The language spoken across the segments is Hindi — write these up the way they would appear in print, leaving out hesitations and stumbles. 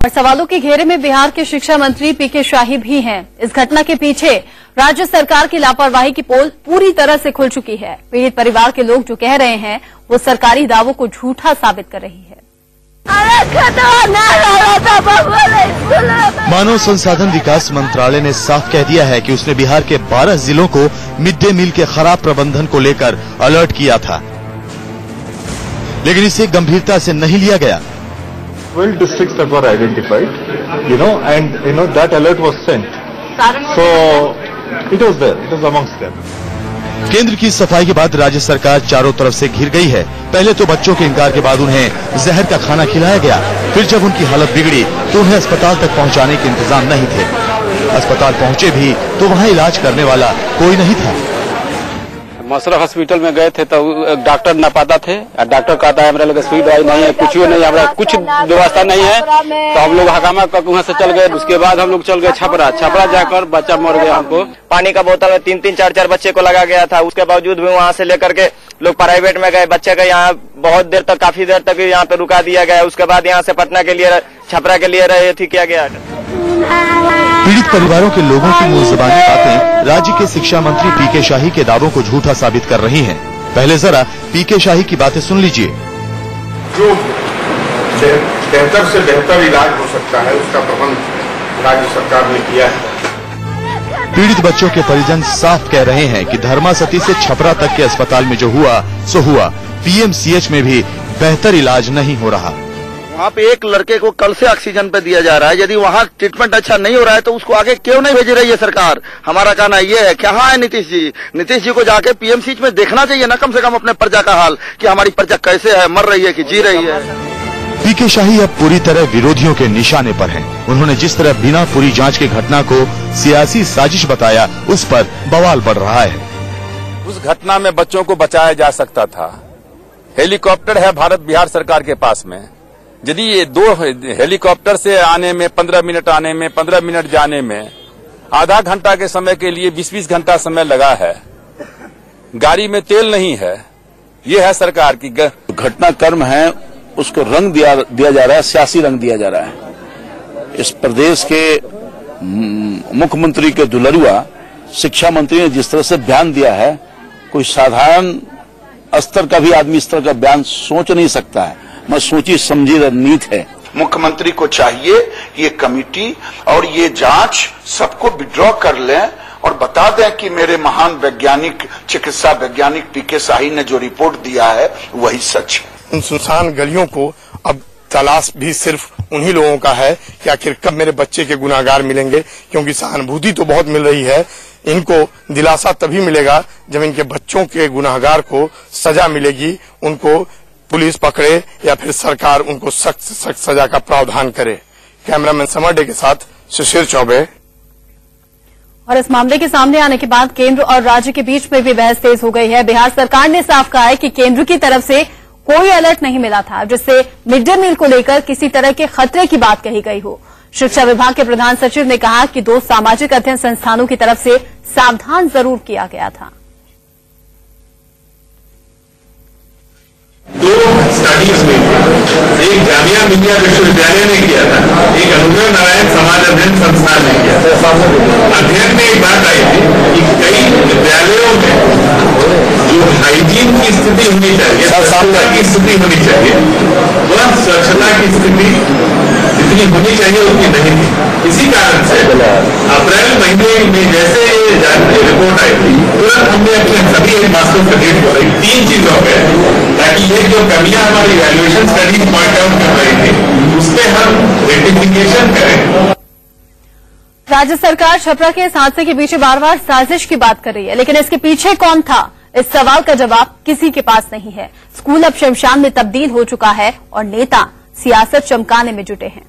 और सवालों के घेरे में बिहार के शिक्षा मंत्री पीके शाही भी हैं। इस घटना के पीछे राज्य सरकार की लापरवाही की पोल पूरी तरह से खुल चुकी है। पीड़ित परिवार के लोग जो कह रहे हैं वो सरकारी दावों को झूठा साबित कर रही है। मानव संसाधन विकास मंत्रालय ने साफ कह दिया है कि उसने बिहार के 12 जिलों को मिड डे मील के खराब प्रबंधन को लेकर अलर्ट किया था, लेकिन इसे गंभीरता से नहीं लिया गया। 12 districts that were identified, and that alert was sent. So it was there, it was amongst them. केंद्र की सफाई के बाद राज्य सरकार चारों तरफ से घिर गई है। पहले तो बच्चों के इनकार के बाद उन्हें जहर का खाना खिलाया गया, फिर जब उनकी हालत बिगड़ी तो उन्हें अस्पताल तक पहुंचाने के इंतजाम नहीं थे। अस्पताल पहुंचे भी तो वहां इलाज करने वाला कोई नहीं था। मसरा हॉस्पिटल में गए थे तो डॉक्टर नापाता थे। डॉक्टर कहता है हमारे लगे सुई दवाई नहीं है, कुछ नहीं, हमारा कुछ व्यवस्था नहीं है। तो हम लोग हकामा करके वहाँ से चल गए। उसके बाद हम लोग चल गए छपरा जाकर बच्चा मर गया। हमको पानी का बोतल में 3-3, 4-4 बच्चे को लगा गया था। उसके बावजूद भी वहाँ से लेकर के लोग प्राइवेट में गए। बच्चे का यहाँ बहुत देर तक, काफी देर तक यहाँ पे रुका दिया गया। उसके बाद यहाँ से पटना के लिए, छपरा के लिए रहे किया गया। पीड़ित परिवारों के लोगों की मुंह ज़बानी बातें राज्य के शिक्षा मंत्री पीके शाही के दावों को झूठा साबित कर रही हैं। पहले जरा पीके शाही की बातें सुन लीजिए। जो बेहतर से बेहतर इलाज हो सकता है उसका प्रबंध राज्य सरकार ने किया है। पीड़ित बच्चों के परिजन साफ कह रहे हैं कि धर्मासती से छपरा तक के अस्पताल में जो हुआ सो हुआ। पीएमसीएच में भी बेहतर इलाज नहीं हो रहा। वहाँ पे एक लड़के को कल से ऑक्सीजन पे दिया जा रहा है। यदि वहाँ ट्रीटमेंट अच्छा नहीं हो रहा है तो उसको आगे क्यों नहीं भेज रही है सरकार? हमारा कहना ये है, कहाँ है नीतीश जी को जाके पीएमसीएच में देखना चाहिए ना, कम से कम अपने प्रजा का हाल कि हमारी प्रजा कैसे है, मर रही है कि जी रही है। पीके शाही अब पूरी तरह विरोधियों के निशाने पर हैं। उन्होंने जिस तरह बिना पूरी जांच की घटना को सियासी साजिश बताया, उस पर बवाल बढ़ रहा है। उस घटना में बच्चों को बचाया जा सकता था। हेलीकॉप्टर है भारत बिहार सरकार के पास में। यदि ये 2 हेलीकॉप्टर से आने में 15 मिनट, आने में 15 मिनट, जाने में आधा घंटा के समय के लिए 20-20 घंटा समय लगा है, गाड़ी में तेल नहीं है, ये है सरकार की घटना कर्म है, उसको रंग दिया जा रहा है, सियासी रंग दिया जा रहा है। इस प्रदेश के मुख्यमंत्री के दुलरुआ शिक्षा मंत्री ने जिस तरह से बयान दिया है, कोई साधारण स्तर का भी आदमी इस तरह का बयान सोच नहीं सकता है। मैं सोची समझी रणनीति है। मुख्यमंत्री को चाहिए ये कमेटी और ये जांच सबको विड्रॉ कर लें और बता दें कि मेरे महान वैज्ञानिक, चिकित्सा वैज्ञानिक पीके शाही ने जो रिपोर्ट दिया है वही सच है। उन सुनसान गलियों को अब तलाश भी सिर्फ उन्हीं लोगों का है कि आखिर कब मेरे बच्चे के गुनाहगार मिलेंगे, क्योंकि सहानुभूति तो बहुत मिल रही है। इनको दिलासा तभी मिलेगा जब इनके बच्चों के गुनाहगार को सजा मिलेगी, उनको पुलिस पकड़े या फिर सरकार उनको सख्त से सख्त सजा का प्रावधान करे। कैमरामैन समर डे के साथ शिशिर चौबे। और इस मामले के सामने आने के बाद केंद्र और राज्य के बीच में भी बहस तेज हो गई है। बिहार सरकार ने साफ कहा है कि केंद्र की तरफ से कोई अलर्ट नहीं मिला था जिससे मिड डे मील को लेकर किसी तरह के खतरे की बात कही गई हो। शिक्षा विभाग के प्रधान सचिव ने कहा कि 2 सामाजिक अध्ययन संस्थानों की तरफ से सावधान जरूर किया गया था। 2 स्टडीज में एक जामिया मिलिया विश्वविद्यालय ने किया था, एक अनुग्रह नारायण समाज अध्ययन संस्थान ने किया था। अध्ययन में एक बात आई थी कि कई विद्यालयों में जो हाइजीन की स्थिति होनी चाहिए, स्वच्छता की स्थिति होनी चाहिए, वह स्वच्छता की स्थिति जितनी होनी चाहिए उतनी नहीं थी। इसी कारण से अप्रैल महीने में जैसे रिपोर्ट आई थी, तुरंत हमने अपने सभी हेडमास्टर कैडेट को 3 चीजों पे, ताकि ये जो कमियां हमारी इवैल्यूएशन स्टडीज पॉइंट आउट कर रही थी उससे हम रेक्टिफिकेशन करें। राज्य सरकार छपरा के इस हादसे के पीछे बार-बार साजिश की बात कर रही है, लेकिन इसके पीछे कौन था, इस सवाल का जवाब किसी के पास नहीं है। स्कूल अब शमशान में तब्दील हो चुका है और नेता सियासत चमकाने में जुटे हैं।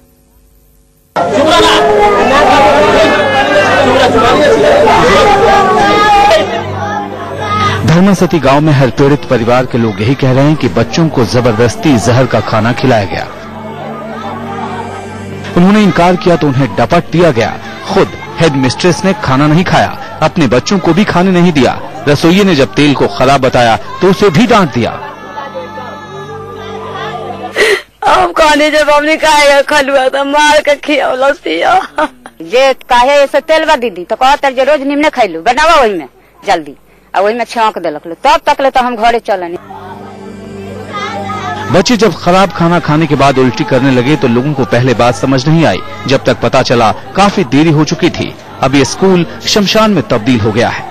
धर्मासती गांव में हर पीड़ित परिवार के लोग यही कह रहे हैं कि बच्चों को जबरदस्ती जहर का खाना खिलाया गया। उन्होंने इनकार किया तो उन्हें डपट दिया गया। खुद हेड मिस्ट्रेस ने खाना नहीं खाया, अपने बच्चों को भी खाने नहीं दिया। रसोइये ने जब तेल को खराब बताया तो उसे भी डांट दिया। हमको कहनी जब हमने खाएगा खलुआ तो मार के खियावला पिया जे काहे ऐसे तेल बा दीदी तो कहता जे रोज निमने खैलू बनावा वही में जल्दी और वही में छौंक देलक तब तक ले तो हम घरे चलनी। बच्चे जब खराब खाना खाने के बाद उल्टी करने लगे तो लोगों को पहले बात समझ नहीं आई, जब तक पता चला काफी देरी हो चुकी थी। अब ये स्कूल शमशान में तब्दील हो गया है।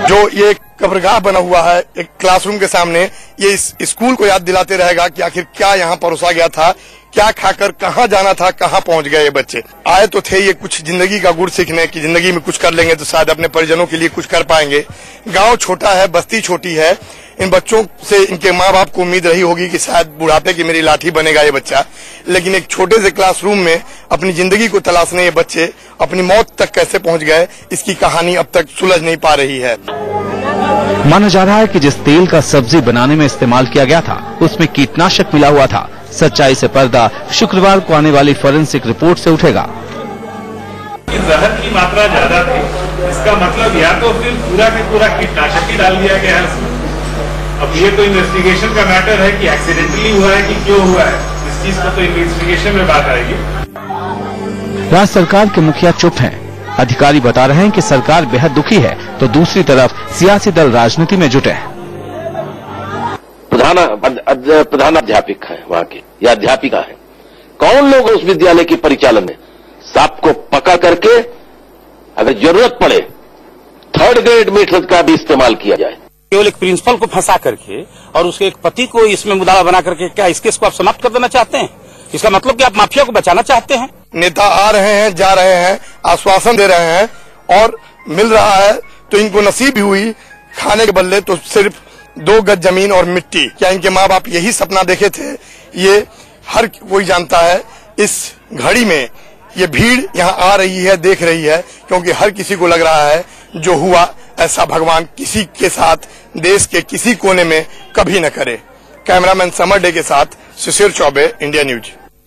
जो ये कब्रगाह बना हुआ है एक क्लासरूम के सामने, ये इस स्कूल को याद दिलाते रहेगा कि आखिर क्या यहाँ परोसा गया था, क्या खाकर कहाँ जाना था, कहाँ पहुँच गए ये बच्चे। आए तो थे ये कुछ जिंदगी का गुड़ सीखने की, जिंदगी में कुछ कर लेंगे तो शायद अपने परिजनों के लिए कुछ कर पाएंगे। गांव छोटा है, बस्ती छोटी है, इन बच्चों से इनके माँ बाप को उम्मीद रही होगी कि शायद बुढ़ापे की मेरी लाठी बनेगा ये बच्चा, लेकिन एक छोटे से क्लासरूम में अपनी जिंदगी को तलाशने ये बच्चे अपनी मौत तक कैसे पहुँच गए, इसकी कहानी अब तक सुलझ नहीं पा रही है। माना जा रहा है कि जिस तेल का सब्जी बनाने में इस्तेमाल किया गया था उसमें कीटनाशक मिला हुआ था। सच्चाई से पर्दा शुक्रवार को आने वाली फोरेंसिक रिपोर्ट से उठेगा। जहर की मात्रा ज्यादा थी, इसका मतलब या तो फिर पूरा के पूरा कीटनाशक ही डाल दिया गया है उसमें। अब ये तो इन्वेस्टिगेशन का मैटर है कि एक्सीडेंटली हुआ है कि क्यों हुआ है, इस चीज का तो इन्वेस्टिगेशन में बात आएगी। राज्य सरकार के मुखिया चुप हैं। अधिकारी बता रहे हैं कि सरकार बेहद दुखी है, तो दूसरी तरफ सियासी दल राजनीति में जुटे हैं। प्रधानाध्यापिका है वहाँ की या अध्यापिका है, कौन लोग उस विद्यालय की परिचालन में सांप को पका करके अगर जरूरत पड़े थर्ड ग्रेड मेथड का भी इस्तेमाल किया जाए। केवल एक प्रिंसिपल को फंसा करके और उसके एक पति को इसमें मुद्दा बना करके क्या इस केस को आप समाप्त कर देना चाहते हैं? इसका मतलब कि आप माफिया को बचाना चाहते हैं। नेता आ रहे हैं, जा रहे हैं, आश्वासन दे रहे हैं और मिल रहा है तो इनको नसीब हुई खाने के बदले तो सिर्फ 2 गज जमीन और मिट्टी। क्या इनके माँ बाप यही सपना देखे थे? ये हर कोई जानता है। इस घड़ी में ये भीड़ यहाँ आ रही है, देख रही है, क्योंकि हर किसी को लग रहा है जो हुआ ऐसा भगवान किसी के साथ देश के किसी कोने में कभी न करे। कैमरामैन समर डे के साथ शिशिर चौबे, इंडिया न्यूज।